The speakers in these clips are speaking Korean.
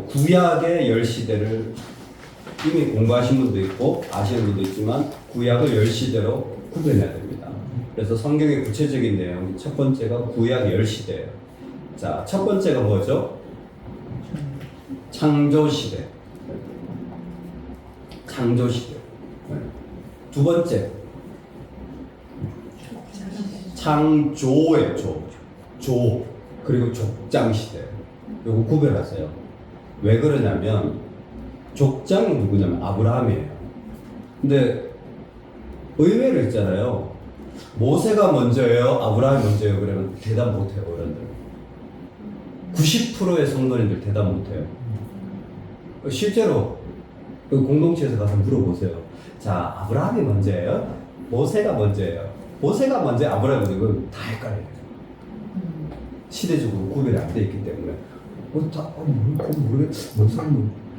구약의 10시대를 이미 공부하신 분도 있고 아시는 분도 있지만 구약을 10시대로 구분해야 됩니다. 그래서 성경의 구체적인 내용 첫 번째가 구약 10시대예요. 자, 첫 번째가 뭐죠? 창조시대. 창조시대. 두 번째 창조의 조. 그리고 족장시대. 요거 구별하세요. 왜 그러냐면 족장이 누구냐면 아브라함이에요. 근데 의외로 있잖아요. 모세가 먼저예요? 아브라함이 먼저예요? 그러면 대답 못해요, 어른들. 90%의 성도님들 대답 못해요. 실제로 그 공동체에서 가서 물어보세요. 자, 아브라함이 먼저예요? 모세가 먼저예요? 모세가 먼저 아브라함이 먼저 다 헷갈려요. 시대적으로 구별이 안 돼 있기 때문에 모르겠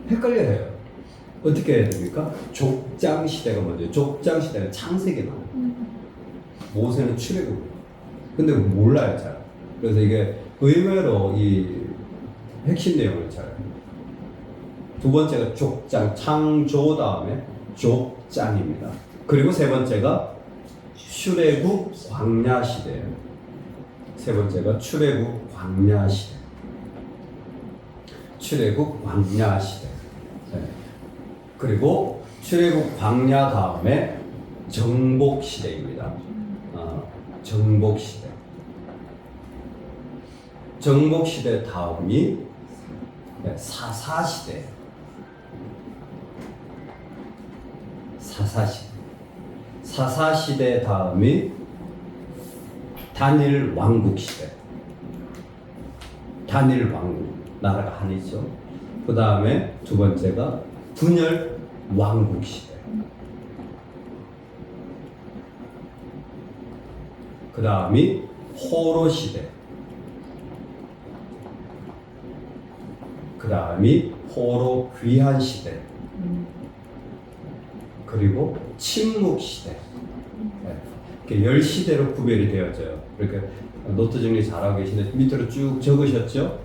헷갈려요. 어떻게 해야 됩니까? 족장 시대가 먼저. 족장 시대는 창세기 나와요. 모세는 출애굽. 근데 몰라요, 잘. 그래서 이게 의외로 이 핵심 내용을 잘. 두 번째가 족장, 창조 다음에 족장입니다. 그리고 세 번째가 출애굽 광야 시대예요. 세 번째가 출애굽 광야 시대. 출애굽 광야 시대. 네. 그리고 출애굽 광야 다음에 정복 시대입니다. 정복 시대. 정복 시대 다음이 사사 시대. 사사 시대. 사사 시대 다음이 단일 왕국 시대. 단일 왕국. 나라가 한이죠. 그 다음에 두 번째가 분열 왕국 시대. 그 다음이 포로 시대. 그 다음이 포로 귀환 시대. 그리고 침묵 시대. 이렇게 10시대로 구별이 되어져요. 이렇게 노트 정리 잘하고 계신데 밑으로 쭉 적으셨죠?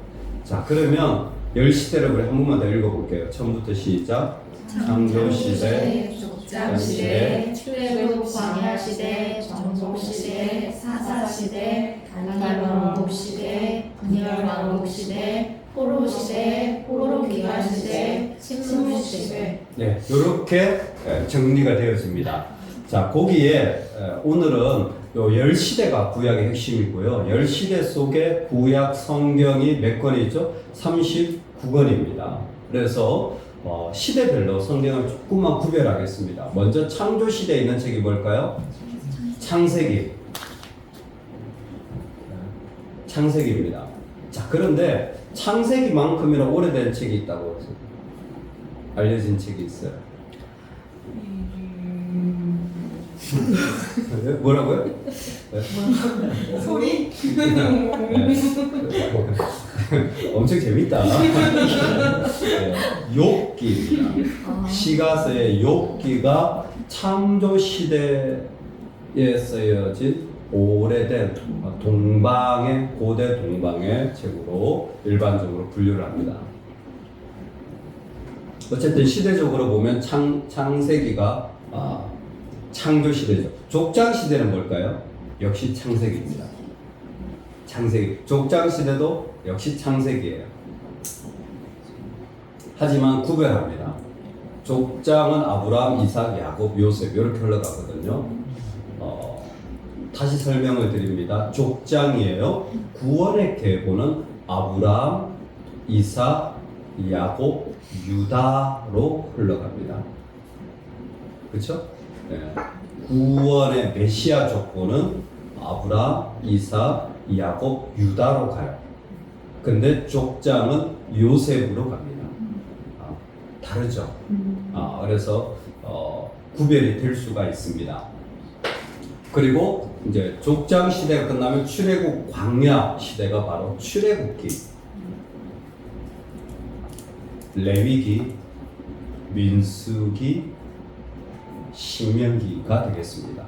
자, 그러면 10시대를 우리 한 번만 더 읽어볼게요. 처음부터 시작. 창조시대, 족장시대, 출애굽 광야시대, 정복시대, 사사시대, 단일왕국시대, 분열왕국시대, 포로시대, 포로기관시대, 침묵시대. 네, 이렇게 정리가 되었습니다. 자, 거기에 오늘은 요 10시대가 구약의 핵심이고요. 10시대 속에 구약 성경이 몇 권이죠? 39권입니다. 그래서 시대별로 성경을 조금만 구별하겠습니다. 먼저 창조시대에 있는 책이 뭘까요? 창세기. 창세기입니다. 자, 그런데 창세기만큼이나 오래된 책이 있다고 알려진 책이 있어요. 뭐라고요? 네? 소리? 엄청 재밌다. 네, 욥기입니다. 시가서의 욥기가 창조 시대에 쓰여진 오래된 동방의 고대 동방의 책으로 일반적으로 분류를 합니다. 어쨌든 시대적으로 보면 창세기가 창조 시대죠. 족장 시대는 뭘까요? 역시 창세기입니다. 창세기. 족장 시대도 역시 창세기예요. 하지만 구별합니다. 족장은 아브라함, 이삭, 야곱, 요셉 이렇게 흘러가거든요. 다시 설명을 드립니다. 족장이에요. 구원의 계보는 아브라함, 이삭, 야곱, 유다로 흘러갑니다. 그렇죠? 네. 구원의 메시아 조건은 아브라함, 이삭, 야곱, 유다로 가요. 근데 족장은 요셉으로 갑니다. 다르죠? 그래서 구별이 될 수가 있습니다. 그리고 이제 족장 시대가 끝나면 출애굽 광야 시대가 바로 출애굽기, 레위기, 민수기, 신명기가 되겠습니다.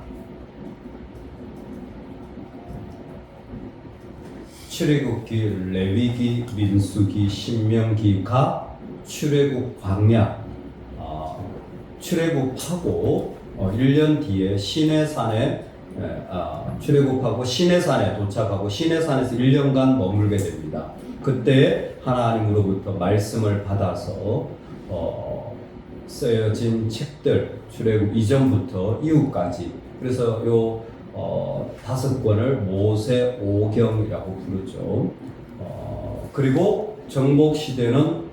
출애굽기, 레위기, 민수기, 신명기가 출애굽 광야, 출애굽하고 1년 뒤에 시내산에 출애굽하고 시내산에 도착하고 시내산에서 1년간 머물게 됩니다. 그때 하나님으로부터 말씀을 받아서 쓰여진 책들, 출애굽 이전부터 이후까지, 그래서 요 5권을 모세 오경이라고 부르죠. 그리고 정복 시대는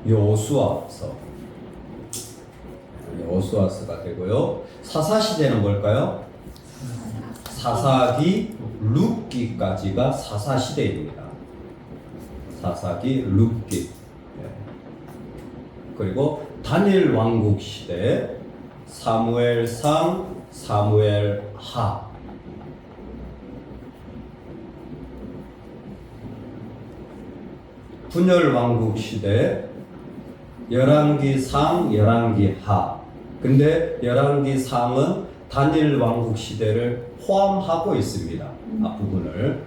여호수아서가 되고요. 사사 시대는 뭘까요? 사사기, 룻기까지가 사사 시대입니다. 사사기, 룻기. 그리고 다니엘 왕국 시대, 사무엘상, 사무엘하. 분열 왕국 시대, 열왕기상, 열왕기하. 근데 열왕기상은 다니엘 왕국 시대를 포함하고 있습니다. 앞부분을.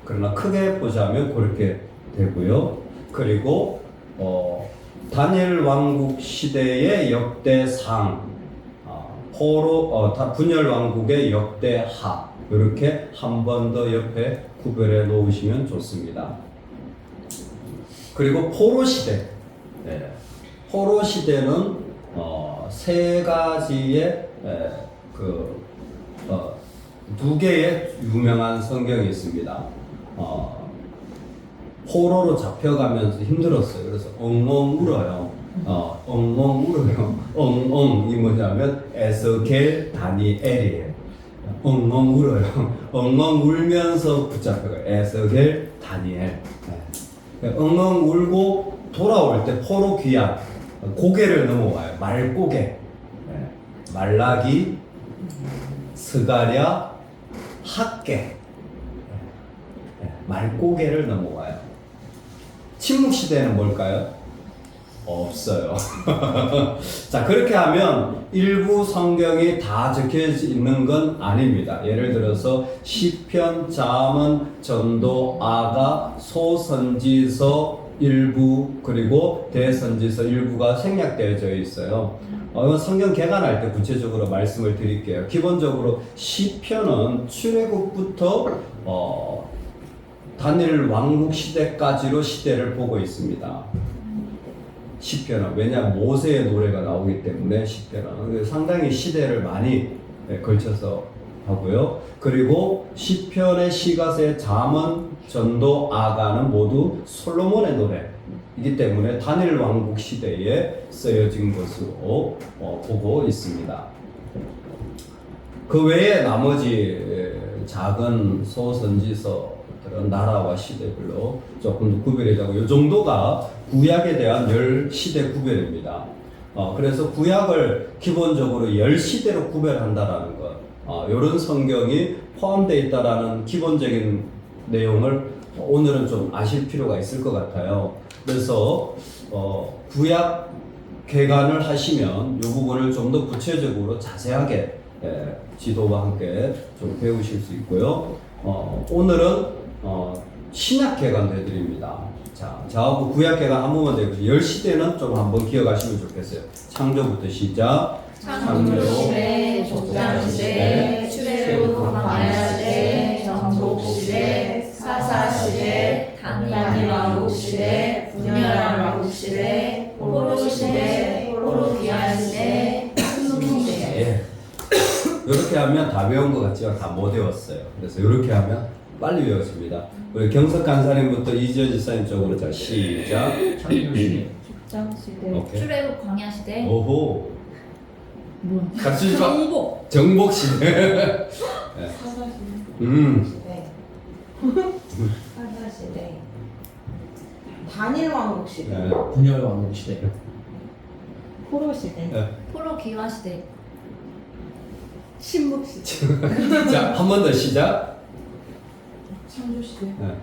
그러나 크게 보자면 그렇게 되고요. 그리고 다니엘 왕국 시대의 역대상, 분열 왕국의 역대하, 이렇게 한 번 더 옆에 구별해 놓으시면 좋습니다. 그리고 포로 시대. 포로 시대는 세 가지의 두 개의 유명한 성경이 있습니다. 포로로 잡혀가면서 힘들었어요. 그래서 엉엉 울어요. 엉엉 울어요. 엉엉이 뭐냐면 에스겔, 다니엘이에요. 엉엉 울어요. 엉엉 울면서 붙잡혀가요. 에스겔, 다니엘. 엉엉 울고 돌아올 때 포로 귀환, 고개를 넘어와요. 말고개. 말라기, 스가랴, 학계. 말고개를 넘어와요. 침묵시대는 뭘까요? 없어요. 자, 그렇게 하면 일부 성경이 다 적혀져 있는 건 아닙니다. 예를 들어서 시편, 잠언, 전도, 아가, 소선지서 일부, 그리고 대선지서 일부가 생략되어져 있어요. 성경 개관할 때 구체적으로 말씀을 드릴게요. 기본적으로 시편은 출애굽부터 다니엘 왕국 시대까지로 시대를 보고 있습니다. 시편은 왜냐하면 모세의 노래가 나오기 때문에 시편은 상당히 시대를 많이 걸쳐서 하고요. 그리고 시편의 시가세, 잠언, 전도, 아가는 모두 솔로몬의 노래이기 때문에 다니엘 왕국 시대에 쓰여진 것으로 보고 있습니다. 그 외에 나머지 작은 소선지서들은 나라와 시대별로 조금 더 구별이 되고, 이 정도가 구약에 대한 10시대 구별입니다. 그래서 구약을 기본적으로 10시대로 구별한다라는 것, 이런 성경이 포함되어 있다라는 기본적인 내용을 오늘은 좀 아실 필요가 있을 것 같아요. 그래서 구약 개관을 하시면 이 부분을 좀 더 구체적으로 자세하게 지도와 함께 좀 배우실 수 있고요. 오늘은 신약 개관도 해드립니다. 자, 저하고 구약 개관 한 번만 더 해보세요. 10시대는 좀 한번 기억하시면 좋겠어요. 창조부터 시작. 창조시대, 족장시대, 출애굽 광야시대, 정복시대, 사사시대, 다니엘 왕국시대, 분열 왕국시대, 포로시대, 포로 귀환시대, 침묵시대. 이렇게 하면 다 배운 것 같지만 다 못 외웠어요. 그래서 이렇게 하면 빨리 외워집니다. 우리 경석 간사님부터 이지연 지사님 쪽으로 자 시작. 창조시대, 족장시대, 오케이. 출애굽 광야시대, 오호. 뭐? 같이 정복, 정복 시대. 사사시대, 사사시대, 다니엘 왕국 시대, 네. 분열 왕국 시대, 포로 시대, 네. 포로 귀환시대, 침묵 시대, 자, 한 번 더 시작. 창조 시대, 네.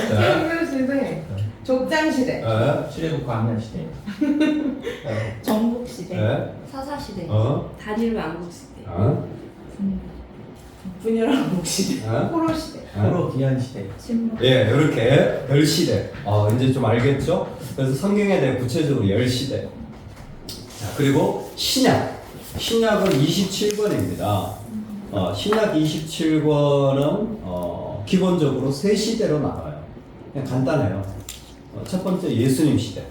창조 시대, 족장 시대, 네. 출애굽 광야 시대, 정복 시대, 네. 사사시대, 어? 다니엘 왕국 시대, 어? 분열왕국 시대. 어? 포로 시대. 포로 귀환 시대. 침묵. 예, 이렇게 10시대. 이제 좀 알겠죠? 그래서 성경에 대해 구체적으로 10시대. 자, 그리고 신약. 신약은 27권입니다. 신약 27권은 기본적으로 3시대로 나와요. 그냥 간단해요. 첫 번째 예수님 시대.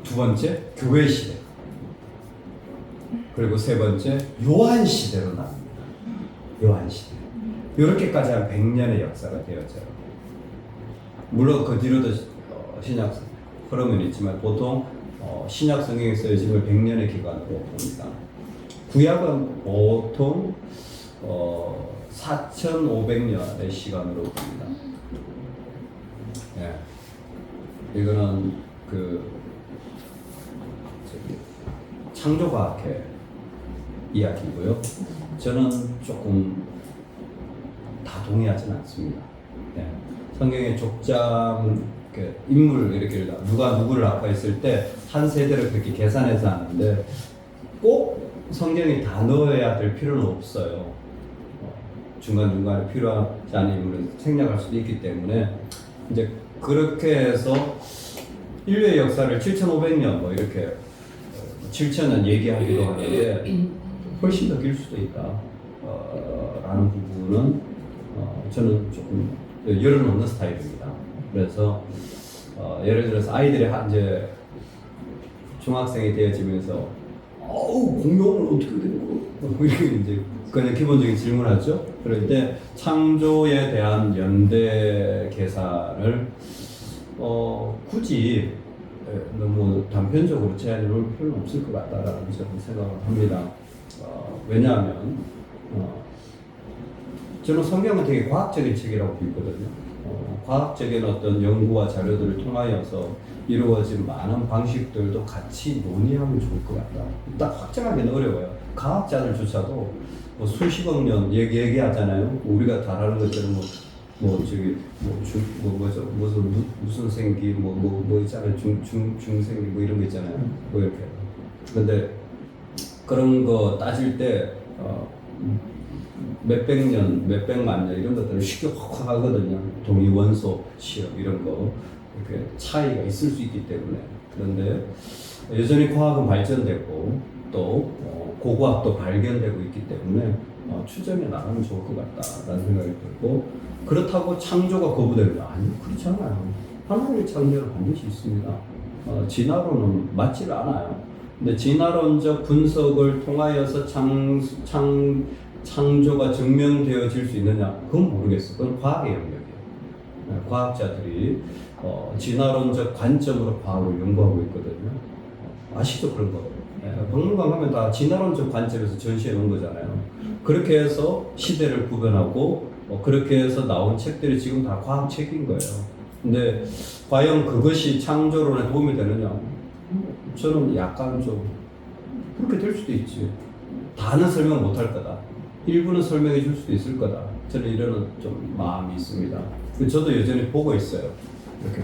두 번째 교회 시대. 그리고 세 번째 요한 시대로 나옵니다. 요한 시대. 이렇게까지 한 100년의 역사가 되어져요. 물론 그 뒤로도 신약 흐름은 있지만 보통 신약 성경에 쓰여짐을 100년의 기간으로 봅니다. 구약은 보통 4,500년의 시간으로 봅니다. 예. 이거는 창조과학회 이야기고요. 저는 조금 다 동의하지는 않습니다. 예. 성경의 족장 인물 이렇게 누가 누구를 아파했을 때 한 세대를 그렇게 계산해서 하는데 꼭 성경에 다 넣어야 될 필요는 없어요. 중간중간에 필요하지 않은 인물은 생략할 수도 있기 때문에 이제 그렇게 해서 인류의 역사를 7,500년 뭐 이렇게 7,000년 얘기하기도 하는데 훨씬 더 길 수도 있다 라는 부분은 저는 조금 열어놓는 스타일입니다. 그래서 예를 들어서 아이들이 이제 중학생이 되어지면서 공룡은 어떻게 되는 거? 뭐 이렇게 이제 그냥 기본적인 질문하죠. 그럴 때 창조에 대한 연대 계산을 굳이 너무 단편적으로 제한해 놓을 필요는 없을 것 같다라는 저는 생각을 합니다. 왜냐하면 저는 성경은 되게 과학적인 책이라고 보거든요. 과학적인 어떤 연구와 자료들을 통하여서 이루어진 많은 방식들도 같이 논의하면 좋을 것 같다. 딱 확정하기는 어려워요. 과학자들조차도 뭐 수십억 년 얘기하잖아요. 우리가 다 아는 것처럼 무슨 생기 뭐 있잖아요. 중생기 뭐 이런 거 있잖아요. 뭐 이렇게. 근데 그런 거 따질 때 몇백 년, 몇백만 년 이런 것들을 쉽게 확 하거든요. 동위 원소 시험 이런 거 이렇게 차이가 있을 수 있기 때문에. 그런데 여전히 과학은 발전되고 또 고고학도 발견되고 있기 때문에 추정해 나가면 좋을 것 같다라는 생각이 들고, 그렇다고 창조가 거부되면 아니요, 그렇지 않아요. 하나님의 창조는 반드시 있습니다. 진화론은 맞지를 않아요. 근데 진화론적 분석을 통하여서 창조가 증명되어질 수 있느냐? 그건 모르겠어요. 그건 과학의 영역이에요. 과학자들이 진화론적 관점으로 과학을 연구하고 있거든요. 아시죠? 그런 거. 박물관 가면 다 진화론적 관점에서 전시해 놓은 거잖아요. 그렇게 해서 시대를 구별하고 그렇게 해서 나온 책들이 지금 다 과학책인 거예요. 근데 과연 그것이 창조론에 도움이 되느냐? 저는 약간 좀 그렇게 될 수도 있지. 다는 설명 못 할 거다. 일부는 설명해 줄 수도 있을 거다. 저는 이런 좀 마음이 있습니다. 저도 여전히 보고 있어요. 이렇게.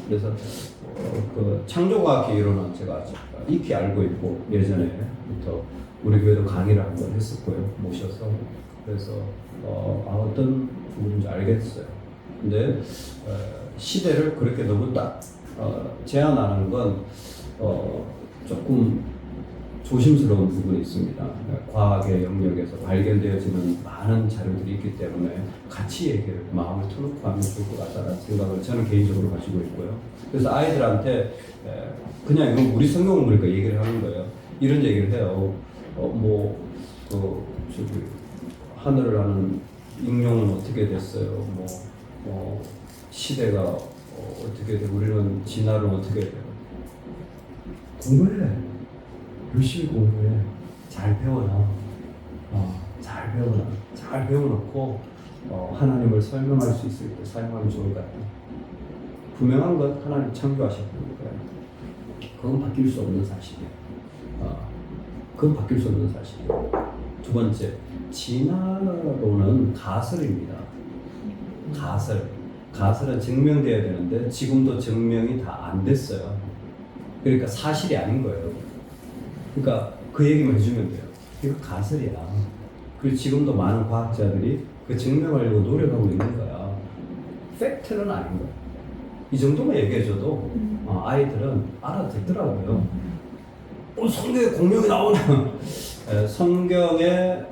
그래서 그 창조과학 이론은 제가 익히 알고 있고, 예전에부터 우리 교회도 강의를 한 번 했었고요. 모셔서. 그래서 어떤 부분인지 알겠어요. 근데 시대를 그렇게 너무 딱 제한하는 건 조금 조심스러운 부분이 있습니다. 과학의 영역에서 발견되어지는 많은 자료들이 있기 때문에 같이 얘기를 마음을 터놓고 하면 좋을 것 같다는 생각을 저는 개인적으로 가지고 있고요. 그래서 아이들한테 그냥 이건 우리 성경을 보니까 얘기를 하는 거예요. 이런 얘기를 해요. 하늘을 하는 익룡은 어떻게 됐어요? 시대가 어떻게 되고 우리는 진화를 어떻게 돼요? 공부해. 열심히 공부해. 잘 배워놔. 잘 배워놔. 잘 배워놓고 하나님을 설명할 수 있을 때 사용하면 좋을 것 같아. 분명한 건 하나님 창조하셨다는 거예요. 그건 바뀔 수 없는 사실이에요. 그건 바뀔 수 없는 사실이에요. 두 번째, 진화론은 가설입니다. 가설은 증명돼야 되는데 지금도 증명이 다 안 됐어요. 그러니까 사실이 아닌 거예요. 그러니까 그 얘기만 해주면 돼요. 이거 가설이야. 그리고 지금도 많은 과학자들이 그 증명하려고 노력하고 있는 거야. 팩트는 아닌 거야. 이 정도만 얘기해줘도 아이들은 알아듣더라고요. 성경에 공룡이 나오나? 성경의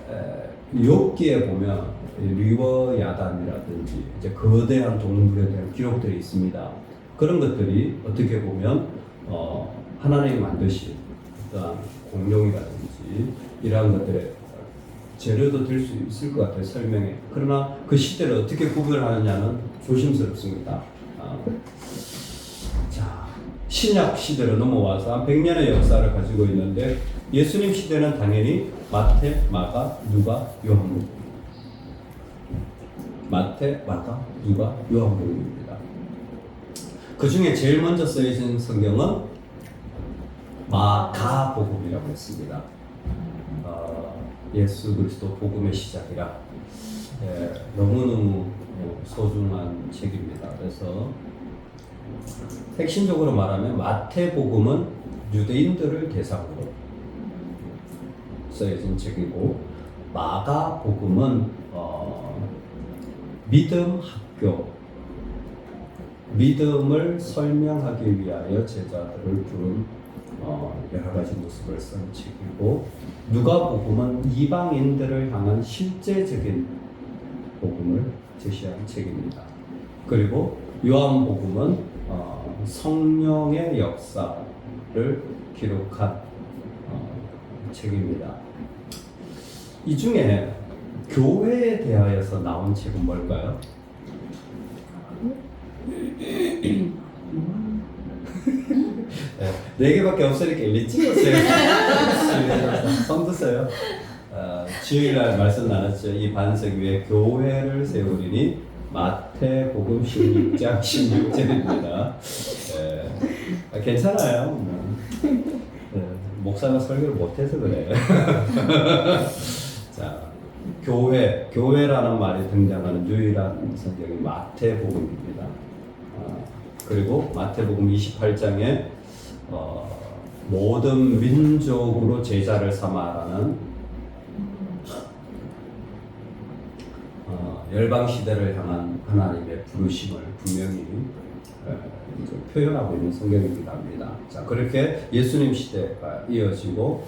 욥기에 보면 리워 야단이라든지 이제 거대한 동물에 대한 기록들이 있습니다. 그런 것들이 어떻게 보면 하나님이 만드신 어떤 공룡이라든지 이러한 것들의 재료도 될 수 있을 것 같아요. 설명에. 그러나 그 시대를 어떻게 구별하느냐는 조심스럽습니다. 자, 신약 시대로 넘어와서 한 100년의 역사를 가지고 있는데 예수님 시대는 당연히 마태, 마가, 누가, 요한복음. 마태, 마가, 누가, 요한복음입니다. 그 중에 제일 먼저 쓰여진 성경은 마가복음이라고 했습니다. 예수 그리스도 복음의 시작이라 너무너무 소중한 책입니다. 그래서 핵심적으로 말하면 마태복음은 유대인들을 대상으로 쓰여진 책이고 마가복음은 믿음 학교, 믿음을 설명하기 위하여 제자들을 부른 여러 가지 모습을 쓴 책이고 누가복음은 이방인들을 향한 실제적인 복음을 제시한 책입니다. 그리고 요한복음은 성령의 역사를 기록한 책입니다. 이 중에 교회에 대하여서 나온 책은 뭘까요? 네 개밖에 없으니까 일리 찍었어요. 손 드세요. 주일날 말씀 나눴죠. 이 반석 위에 교회를 세우리니 마태복음 16장 16절입니다. 괜찮아요. 목사가 설교를 못해서 그래요. 자, 교회라는 말이 등장하는 유일한 성경이 마태복음입니다. 그리고 마태복음 28장에 모든 민족으로 제자를 삼아라는 열방 시대를 향한 하나님의 부르심을 분명히 표현하고 있는 성경이기도 합니다. 자, 그렇게 예수님 시대가 이어지고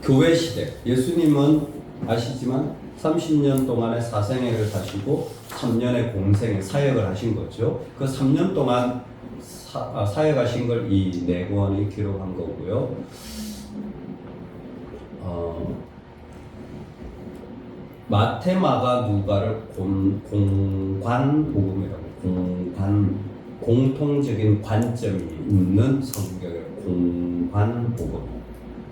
교회 시대. 예수님은 아시지만 30년 동안의 사생애를 사시고 3년의 공생의 사역을 하신 거죠. 그 3년 동안 사역하신 걸 이 네 권이 기록한 거고요. 마태, 마가, 누가를 공관복음이라고 공통적인 관점이 있는 성경의 공관복음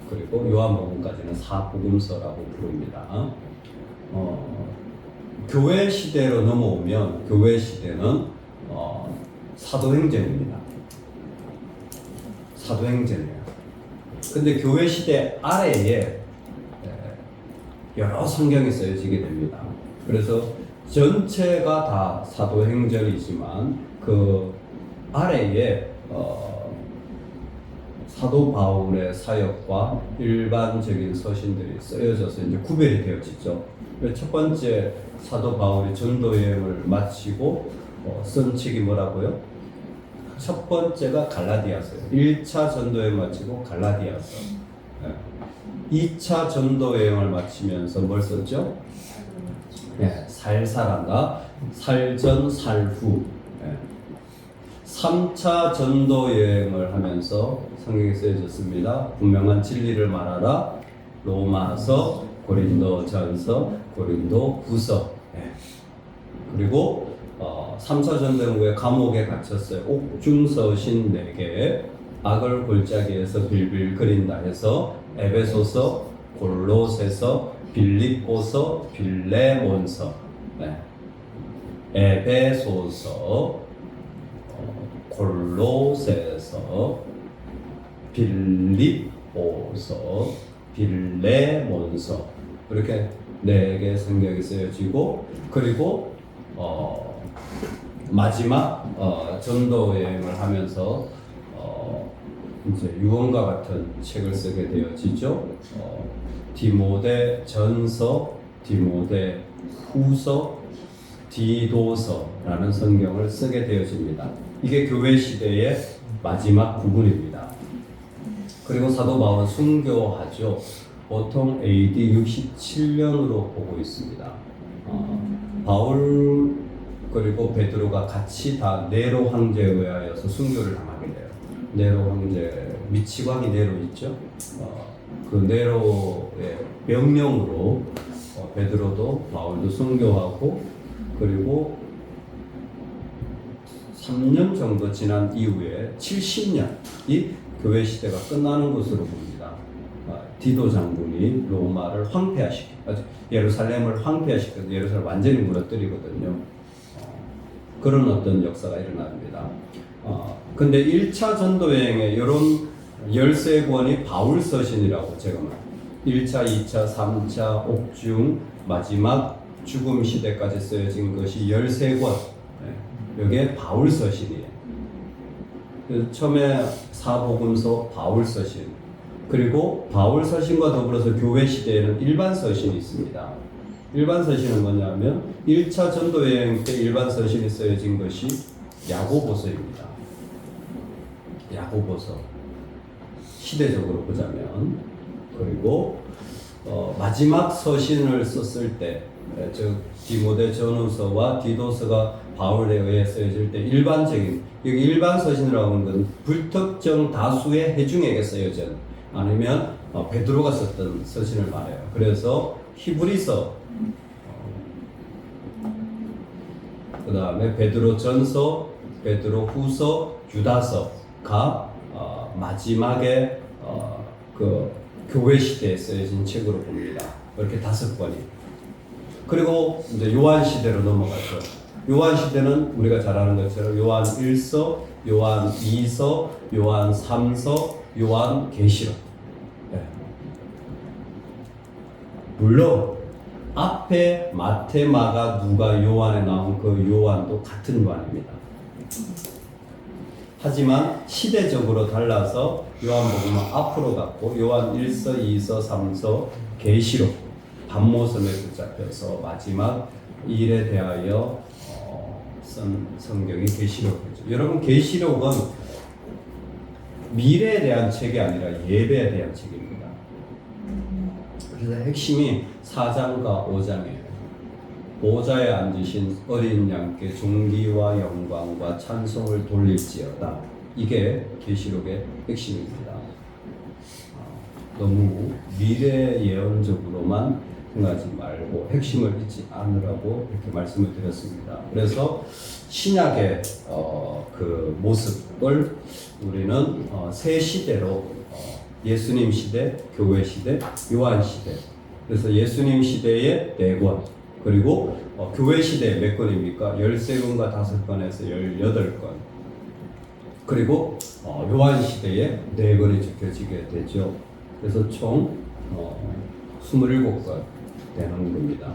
그리고 요한복음까지는 사복음서라고 부릅니다. 교회 시대로 넘어오면 교회 시대는 사도행전입니다. 사도행전이에요. 근데 교회 시대 아래에 여러 성경이 쓰여지게 됩니다. 그래서 전체가 다 사도행전이지만 그 아래에 사도 바울의 사역과 일반적인 서신들이 쓰여져서 이제 구별이 되어지죠. 첫 번째 사도 바울이 전도 여행을 마치고 쓴 책이 뭐라고요? 첫 번째가 갈라디아서예요. 1차 전도 여행 마치고 갈라디아서. 2차 전도 여행을 마치면서 뭘 썼죠? 살살한다. 살전 살후. 3차 전도 여행을 하면서 성경에 쓰여졌습니다. 분명한 진리를 말하라. 로마서, 고린도전서, 고린도후서. 그리고 3차 전도 여행 후에 감옥에 갇혔어요. 옥중서신 4개, 악을 골짜기에서 빌빌 거린다 해서 에베소서, 골로새서, 빌립보서, 빌레몬서, 에베소서, 골로새서, 빌립보서, 빌레몬서 이렇게 4개 성경이 쓰여지고 그리고 마지막 전도 여행을 하면서 이제 유언과 같은 책을 쓰게 되어지죠. 디모데 전서, 디모데 후서, 디도서라는 성경을 쓰게 되어집니다. 이게 교회 시대의 마지막 부분입니다. 그리고 사도 바울은 순교하죠. 보통 AD 67년으로 보고 있습니다. 바울 그리고 베드로가 같이 다 네로 황제에 의하여서 순교를 당하게 돼요. 네로 황제, 미치광이 네로 있죠. 그 네로의 명령으로 베드로도 바울도 순교하고, 그리고 3년 정도 지난 이후에 70년이 교회 시대가 끝나는 것으로 봅니다. 디도 장군이 로마를 예루살렘을 황폐화시켜서 예루살렘 완전히 무너뜨리거든요. 그런 어떤 역사가 일어납니다. 근데 1차 전도여행에 이런 13권이 바울 서신이라고 제가 말합니다. 1차, 2차, 3차, 옥중, 마지막 죽음 시대까지 쓰여진 것이 13권. 이게 바울 서신이에요. 그래서 처음에 사복음서 바울 서신, 그리고 바울 서신과 더불어서 교회 시대에는 일반 서신이 있습니다. 일반 서신은 뭐냐면 1차 전도 여행 때 일반 서신이 쓰여진 것이 야고보서입니다. 야고보서. 시대적으로 보자면. 그리고 마지막 서신을 썼을 때, 즉 디모데 전후서와 디도서가 바울에 의해 쓰여질 때 일반적인, 여기 일반 서신이라고 하는 건 불특정 다수의 회중에게 쓰여진, 아니면 베드로가 썼던 서신을 말해요. 그래서 히브리서, 그 다음에 베드로 전서, 베드로 후서, 유다서가 마지막에 그 교회 시대에 쓰여진 책으로 봅니다. 이렇게 5권이. 그리고 이제 요한 시대로 넘어가죠. 요한 시대는 우리가 잘 아는 것처럼 요한 1서, 요한 2서, 요한 3서, 요한 계시록. 네. 물론 앞에 마태, 마가, 누가, 요한에 나온 그 요한도 같은 요한입니다. 하지만 시대적으로 달라서 요한복음은 앞으로 갔고, 요한 1서, 2서, 3서, 계시록, 반모섬에 붙잡혀서 마지막 일에 대하여 쓴 성경이 계시록이죠. 여러분, 계시록은 미래에 대한 책이 아니라 예배에 대한 책입니다. 그래서 핵심이 4장과 5장이에요. 보좌에 앉으신 어린 양께 존귀와 영광과 찬송을 돌릴지어다. 이게 계시록의 핵심입니다. 너무 미래 예언적으로만 생각하지 말고 핵심을 잊지 않으라고 이렇게 말씀을 드렸습니다. 그래서 신약의 그 모습을 우리는 세 시대로, 예수님 시대, 교회 시대, 요한 시대. 그래서 예수님 시대에 4권, 그리고 교회 시대에 몇 권입니까? 13권과 5권에서 18권. 그리고 요한 시대에 4권이 적혀지게 되죠. 그래서 총 27권 되는 겁니다.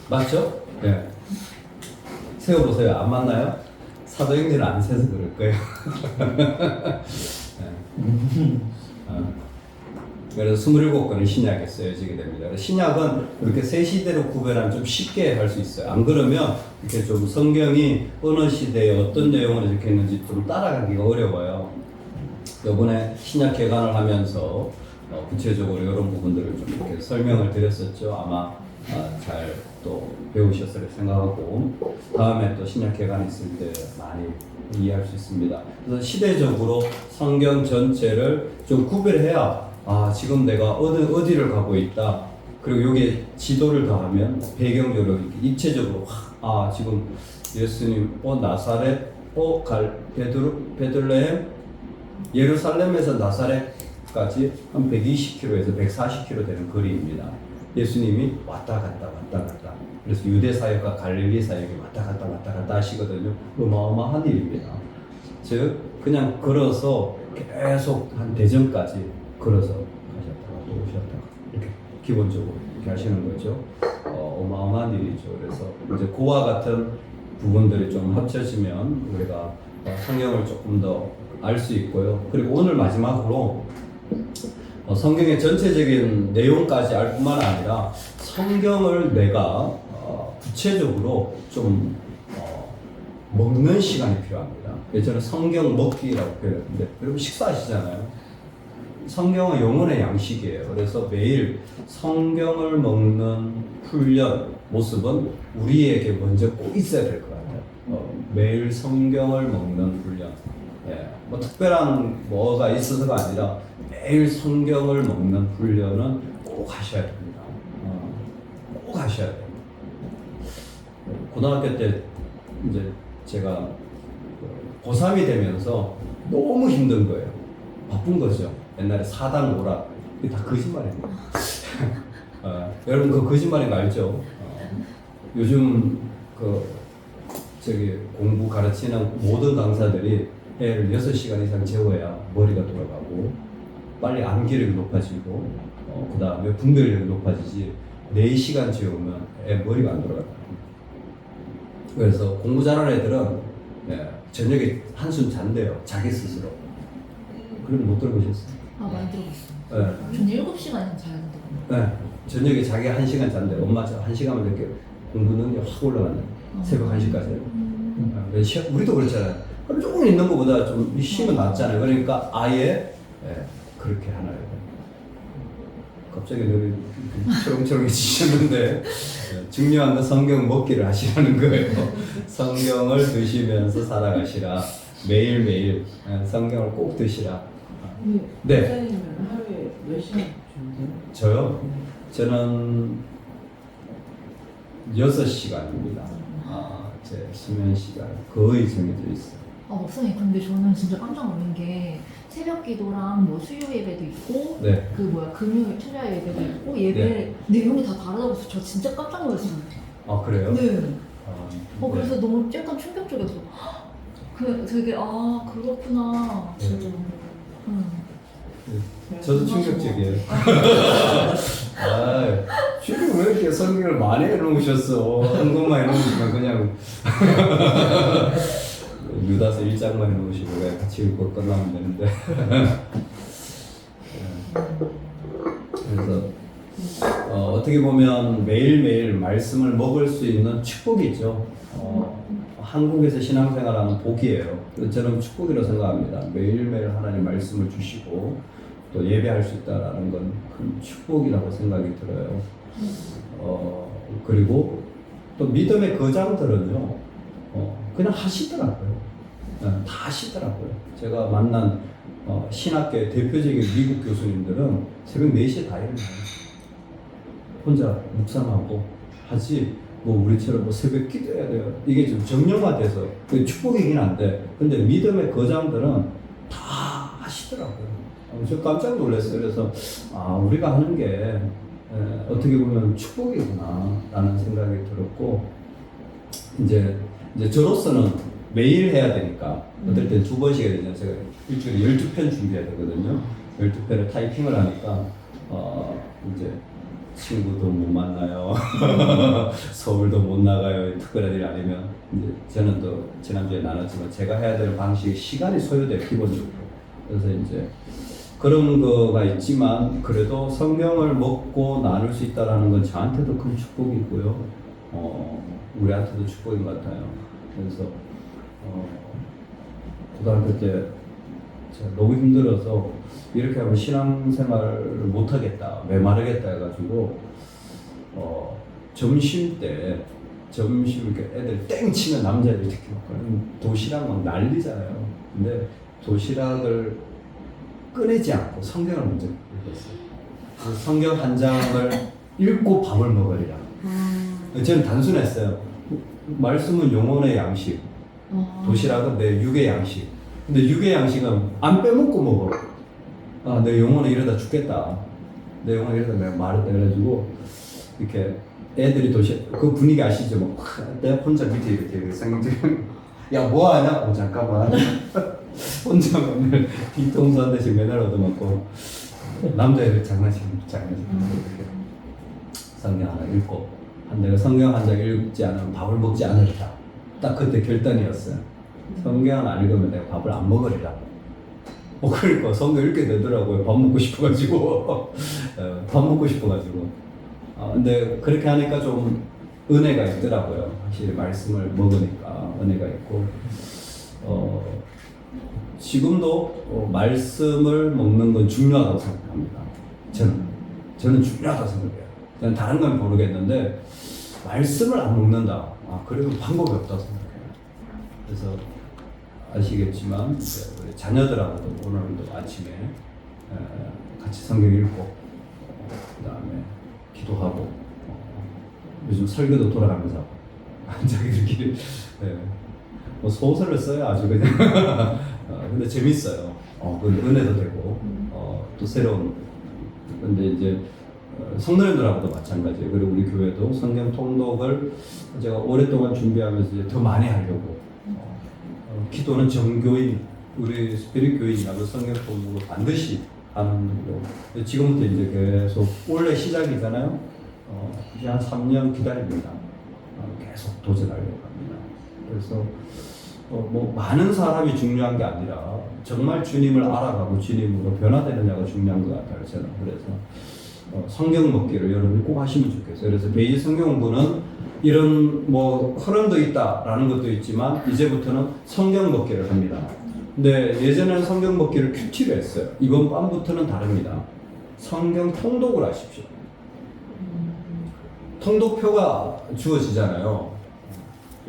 맞죠? 네. 세어보세요. 안 맞나요? 사도행전을 안 세서 그럴 거예요. 네. 그래서 27권은 신약에 쓰여지게 됩니다. 신약은 이렇게 세 시대로 구별하면 좀 쉽게 할 수 있어요. 안 그러면 이렇게 좀 성경이 어느 시대에 어떤 내용으로 적혀있는지 좀 따라가기가 어려워요. 이번에 신약 개관을 하면서 구체적으로 이런 부분들을 좀 이렇게 설명을 드렸었죠. 아마 잘 또 배우셨을 생각하고, 다음에 또 신약 개관 있을 때 많이 이해할 수 있습니다. 그래서 시대적으로 성경 전체를 좀 구별해야, 지금 내가 어디를 가고 있다. 그리고 여기에 지도를 더하면 배경적으로 이렇게 입체적으로 지금 예수님 나사렛 베들레헴, 예루살렘에서 나사렛까지 한 120km에서 140km 되는 거리입니다. 예수님이 왔다 갔다. 그래서 유대 사역과 갈릴리 사역이 왔다 갔다 하시거든요. 어마어마한 일입니다. 즉 그냥 걸어서 계속 한 대전까지 걸어서 기본적으로 이렇게 하시는 거죠. 어마어마한 일이죠. 그래서 이제 그와 같은 부분들이 좀 합쳐지면 우리가 성경을 조금 더 알 수 있고요. 그리고 오늘 마지막으로 성경의 전체적인 내용까지 알 뿐만 아니라 성경을 내가 구체적으로 좀 먹는 시간이 필요합니다. 그래서 저는 성경 먹기라고 표현했는데 여러분 식사하시잖아요. 성경은 영혼의 양식이에요. 그래서 매일 성경을 먹는 훈련 모습은 우리에게 먼저 꼭 있어야 될 것 같아요. 매일 성경을 먹는 훈련. 예, 뭐 특별한 뭐가 있어서가 아니라 매일 성경을 먹는 훈련은 꼭 하셔야 됩니다. 꼭 하셔야 돼요. 고등학교 때 이제 제가 고3이 되면서 너무 힘든 거예요. 바쁜 거죠. 옛날에 사당 오락. 이게 다 거짓말입니다. 여러분 그 거짓말인 거 알죠? 요즘 저기 공부 가르치는 모든 강사들이 애를 6시간 이상 재워야 머리가 돌아가고 빨리 암기력이 높아지고 그 다음에 분별력이 높아지지 4시간 재우면 애 머리가 안 돌아간다. 그래서 공부 잘하는 애들은 저녁에 한숨 잔대요. 자기 스스로. 그럼 못 들어보셨어요? 많이 들어봤어요. 네. 전 7시간 이상 자야 된다고. 네. 저녁에 자기 1시간 잔대요. 엄마 저 1시간만 이렇게 공부 능력이 확 올라간다. 새벽 1시까지. 우리도 그렇잖아요. 하루 종일 있는 것보다 좀 쉬면 낫잖아요. 그러니까 아예 그렇게 하나요. 갑자기 너희 초롱초롱해지셨는데 중요한 건 성경 먹기를 하시라는 거예요. 성경을 드시면서 살아가시라. 매일매일 성경을 꼭 드시라. 네. 목사님은 하루에 몇 시간 주무세요? 저요? 저는 6시간입니다. 제 수면 시간 거의 정해져 있어요. 목사님, 근데 저는 진짜 깜짝 놀란 게 새벽 기도랑 뭐 수요 예배도 있고 네. 금요일 초려 예배도 있고 예배 내용이 다 다르다고 해서 저 진짜 깜짝 놀랐어요. 그래요? 네. 그래서 네. 너무 약간 충격적이었어. 되게 그렇구나. 진짜. 저도 충격적이에요. 지금 왜 이렇게 성경을 많이 해놓으셨어? 한 권만 해놓으시면 그냥 유다서 1장만 해놓으시고 그냥 같이 읽고 끝나면 되는데. 그래서 어떻게 보면 매일매일 말씀을 먹을 수 있는 축복이죠. 한국에서 신앙생활하는 복이에요. 저는 축복이라고 생각합니다. 매일매일 하나님 말씀을 주시고 또 예배할 수 있다는 건 큰 축복이라고 생각이 들어요. 그리고 또 믿음의 거장들은요, 그냥 하시더라고요. 다 하시더라고요. 제가 만난 신학계 대표적인 미국 교수님들은 새벽 4시에 다 일어나요. 혼자 묵상하고 하지, 우리처럼 새벽 기도해야 돼요. 이게 좀 정령화돼서 축복이긴 한데, 근데 믿음의 거장들은 다 하시더라고요. 저 깜짝 놀랐어요. 그래서 우리가 하는 게 어떻게 보면 축복이구나 라는 생각이 들었고, 이제 저로서는 매일 해야 되니까 어떨 땐 2번씩 해야 되잖아요. 제가 일주일에 12편 준비해야 되거든요. 12편을 타이핑을 하니까 이제 친구도 못 만나요. 서울도 못 나가요. 특별한 일 아니면. 이제 저는 또 지난주에 나눴지만 제가 해야 될 방식이 시간이 소요돼요. 기본적으로. 그래서 이제 그런 거가 있지만 그래도 성경을 먹고 나눌 수 있다는 건 저한테도 큰 축복이고요. 우리한테도 축복인 것 같아요. 그래서 고등학교 때 제가 너무 힘들어서 이렇게 하면 신앙생활을 못하겠다, 메마르겠다 해가지고 점심 이렇게 애들 땡 치면 남자애들 특히 막 도시락 막 난리잖아요. 근데 도시락을 꺼내지 않고 성경을 먼저 읽었어요. 성경 한 장을 읽고 밥을 먹으리라. 저는 단순했어요. 말씀은 영혼의 양식, 도시락은 내 육의 양식. 근데 육의 양식은 안 빼먹고 먹어. 내 영혼은 이러다 죽겠다. 내 영혼은 이러다 내가 마르다 그래가지고 이렇게 애들이 그 분위기 아시죠? 내가 혼자 밑에 이렇게 성경 야 뭐하냐? 잠깐만. 혼자 맨날 뒤통수 한 대씩 맨날 얻어맞고 남자애들 장난치고 성경 하나 읽고 내가 성경 한 장 읽지 않으면 밥을 먹지 않으리라. 딱 그때 결단이었어요. 성경 안 읽으면 내가 밥을 안 먹으리라. 그러니까 성경 읽게 되더라고요. 밥 먹고 싶어가지고 밥 먹고 싶어가지고. 근데 그렇게 하니까 좀 은혜가 있더라고요. 확실히 말씀을 먹으니까 은혜가 있고. 지금도 말씀을 먹는 건 중요하다고 생각합니다. 저는 중요하다고 생각해요. 저는 다른 건 모르겠는데 말씀을 안 먹는다. 그래도 방법이 없다고 생각해요. 그래서 아시겠지만 우리 자녀들하고도 오늘도 아침에 같이 성경 읽고 그다음에 기도하고 요즘 설교도 돌아가면서 자기들끼리 뭐 소설을 써요 아주 그냥. 근데 재밌어요. 그 은혜도 되고 또 새로운. 근데 이제 성도님들하고도 마찬가지예요. 그리고 우리 교회도 성경 통독을 제가 오랫동안 준비하면서 이제 더 많이 하려고. 기도는 정교인 우리 스피릿 교인이라도 성경 통독을 반드시 하는 거고. 지금부터 이제 계속 원래 시작이잖아요. 이제 한 3년 기다립니다. 계속 도전하려고 합니다. 그래서 뭐 많은 사람이 중요한 게 아니라 정말 주님을 알아가고 주님으로 변화되느냐가 중요한 것 같아요. 저는 그래서 성경 먹기를 여러분이 꼭 하시면 좋겠어요. 그래서 베이지 성경 공부는 이런 뭐 흐름도 있다라는 것도 있지만 이제부터는 성경 먹기를 합니다. 근데 예전에는 성경 먹기를 큐티로 했어요. 이번 밤부터는 다릅니다. 성경 통독을 하십시오. 통독표가 주어지잖아요.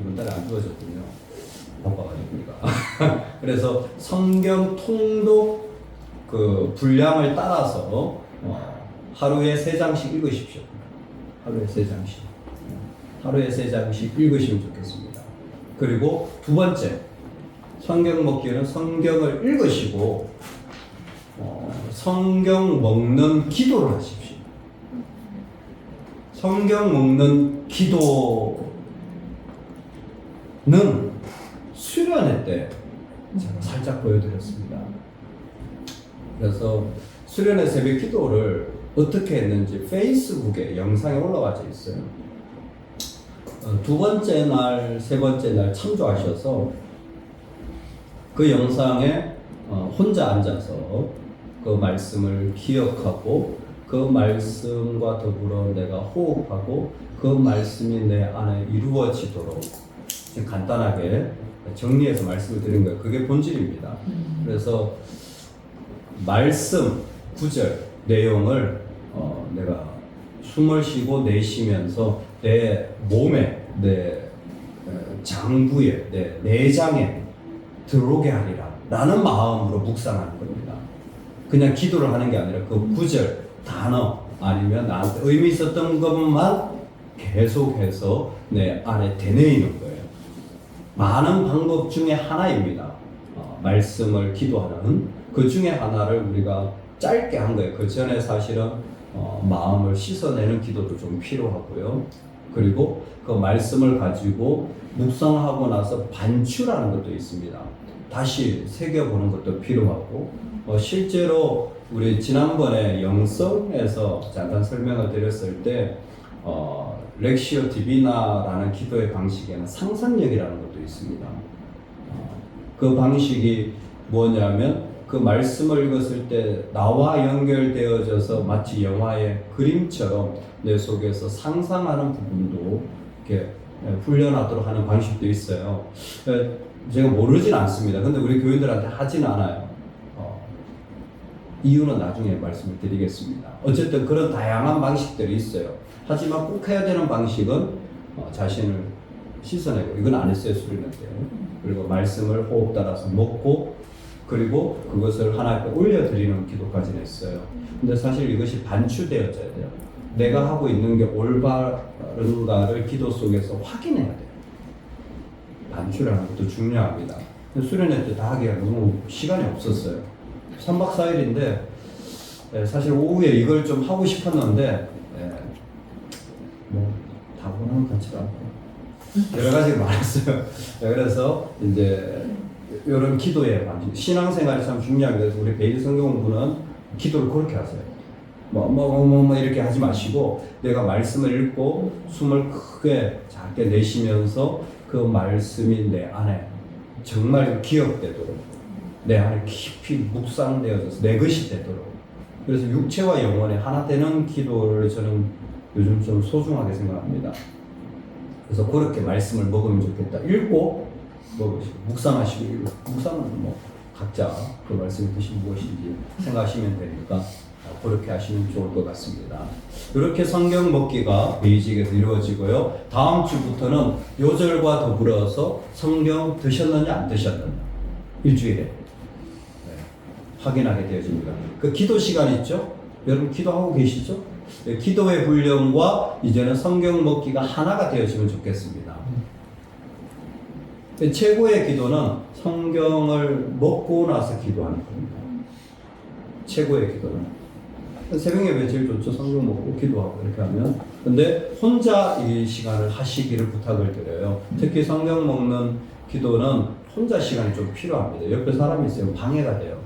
이번 달에 안 주어졌군요. 바빠가지고 우리가. 그래서 성경 통독 그 분량을 따라서 하루에 3장씩 읽으십시오. 하루에 3장씩. 하루에 3장씩 읽으시면 좋겠습니다. 그리고 두 번째, 성경 먹기는 성경을 읽으시고 성경 먹는 기도를 하십시오. 성경 먹는 기도는 수련회 때 제가 살짝 보여드렸습니다. 그래서 수련회 새벽 기도를 어떻게 했는지 페이스북에 영상이 올라가져 있어요. 두 번째 날, 세 번째 날 참조하셔서 그 영상에 혼자 앉아서 그 말씀을 기억하고 그 말씀과 더불어 내가 호흡하고 그 말씀이 내 안에 이루어지도록 간단하게 정리해서 말씀을 드린 거예요. 그게 본질입니다. 그래서 말씀, 구절, 내용을 내가 숨을 쉬고 내쉬면서 내 몸에, 내 장부에, 내 내장에 들어오게 하리라 라는 마음으로 묵상하는 겁니다. 그냥 기도를 하는 게 아니라 그 구절, 단어 아니면 나한테 의미 있었던 것만 계속해서 내 안에 되뇌이는 거예요. 많은 방법 중에 하나입니다. 말씀을 기도하는 그 중에 하나를 우리가 짧게 한 거예요. 그 전에 사실은 마음을 씻어내는 기도도 좀 필요하고요. 그리고 그 말씀을 가지고 묵상하고 나서 반추라는 것도 있습니다. 다시 새겨보는 것도 필요하고 실제로 우리 지난번에 영성에서 잠깐 설명을 드렸을 때 렉시오 디비나라는 기도의 방식에는 상상력이라는 것도 있습니다. 그 방식이 뭐냐면 그 말씀을 읽었을 때 나와 연결되어져서 마치 영화의 그림처럼 내 속에서 상상하는 부분도 이렇게 훈련하도록 하는 방식도 있어요. 제가 모르진 않습니다. 근데 우리 교인들한테 하지는 않아요. 이유는 나중에 말씀을 드리겠습니다. 어쨌든 그런 다양한 방식들이 있어요. 하지만 꼭 해야 되는 방식은 자신을 씻어내고, 이건 안 했어요, 수련회 때. 그리고 말씀을 호흡 따라서 먹고, 그리고 그것을 하나님께 올려드리는 기도까지 했어요. 근데 사실 이것이 반추되어져야 돼요. 내가 하고 있는 게 올바른가를 기도 속에서 확인해야 돼요. 반추라는 것도 중요합니다. 수련회 때 다 하기가 너무 시간이 없었어요. 3박 4일인데 사실 오후에 이걸 좀 하고 싶었는데 뭐 다분한 같지도 않고 여러 가지가 많았어요. 그래서 이제 이런 기도의 방식, 신앙생활이 참 중요합니다. 그래서 우리 베이지 성경 공부는 기도를 그렇게 하세요. 뭐 이렇게 하지 마시고 내가 말씀을 읽고 숨을 크게 작게 내쉬면서 그 말씀이 내 안에 정말 기억되도록 내 안에 깊이 묵상되어져서 내 것이 되도록 그래서 육체와 영혼이 하나 되는 기도를 저는 요즘 좀 소중하게 생각합니다. 그래서 그렇게 말씀을 먹으면 좋겠다. 읽고 먹으시고 묵상하시고 읽고 묵상은 뭐 각자 그 말씀의 뜻이 무엇인지 생각하시면 되니까 그렇게 하시면 좋을 것 같습니다. 이렇게 성경 먹기가 베이직에서 이루어지고요. 다음 주부터는 요절과 더불어서 성경 드셨느냐 안 드셨느냐 일주일에 확인하게 되어집니다. 그 기도 시간 있죠? 여러분 기도하고 계시죠? 기도의 훈련과 이제는 성경 먹기가 하나가 되어지면 좋겠습니다. 최고의 기도는 성경을 먹고 나서 기도하는 겁니다. 최고의 기도는. 새벽 예배 제일 좋죠. 성경 먹고 기도하고 이렇게 하면. 근데 혼자 이 시간을 하시기를 부탁을 드려요. 특히 성경 먹는 기도는 혼자 시간이 좀 필요합니다. 옆에 사람이 있으면 방해가 돼요.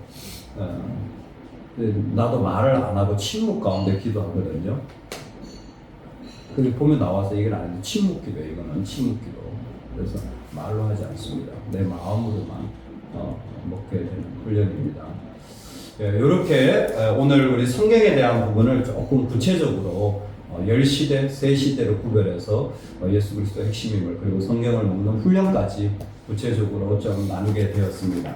나도 말을 안 하고 침묵 가운데 기도하거든요. 근데 보면 나와서 이건 아닌데 침묵 기도, 이거는 침묵 기도. 그래서 말로 하지 않습니다. 내 마음으로만 먹게 되는 훈련입니다. 이렇게 오늘 우리 성경에 대한 부분을 조금 구체적으로 10시대, 3시대로 구별해서 예수 그리스도의 핵심임을 그리고 성경을 먹는 훈련까지 구체적으로 좀 나누게 되었습니다.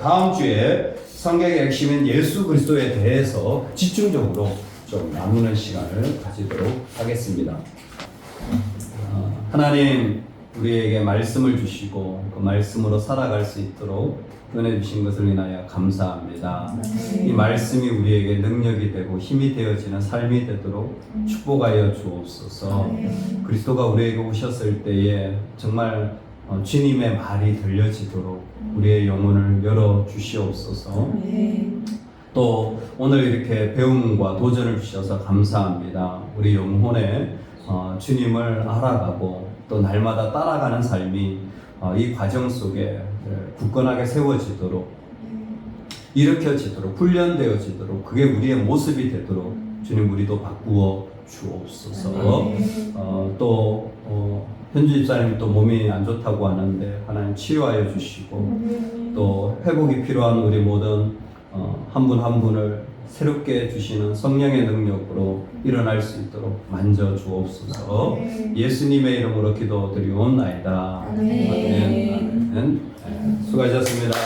다음 주에 성경의 핵심인 예수 그리스도에 대해서 집중적으로 좀 나누는 시간을 가지도록 하겠습니다. 하나님 우리에게 말씀을 주시고 그 말씀으로 살아갈 수 있도록 은혜 주신 것을 인하여 감사합니다. 이 말씀이 우리에게 능력이 되고 힘이 되어지는 삶이 되도록 축복하여 주옵소서. 그리스도가 우리에게 오셨을 때에 정말 주님의 말이 들려지도록 우리의 영혼을 열어 주시옵소서. 또 오늘 이렇게 배움과 도전을 주셔서 감사합니다. 우리 영혼에 주님을 알아가고 또 날마다 따라가는 삶이 이 과정 속에 굳건하게 세워지도록 일으켜지도록 훈련되어지도록 그게 우리의 모습이 되도록 주님 우리도 바꾸어 주옵소서. 또 현주 집사님이 또 몸이 안 좋다고 하는데 하나님 치유하여 주시고 또 회복이 필요한 우리 모든 한 분 한 분을 새롭게 주시는 성령의 능력으로 일어날 수 있도록 만져 주옵소서. 예수님의 이름으로 기도드리옵나이다. 아멘. 수고하셨습니다.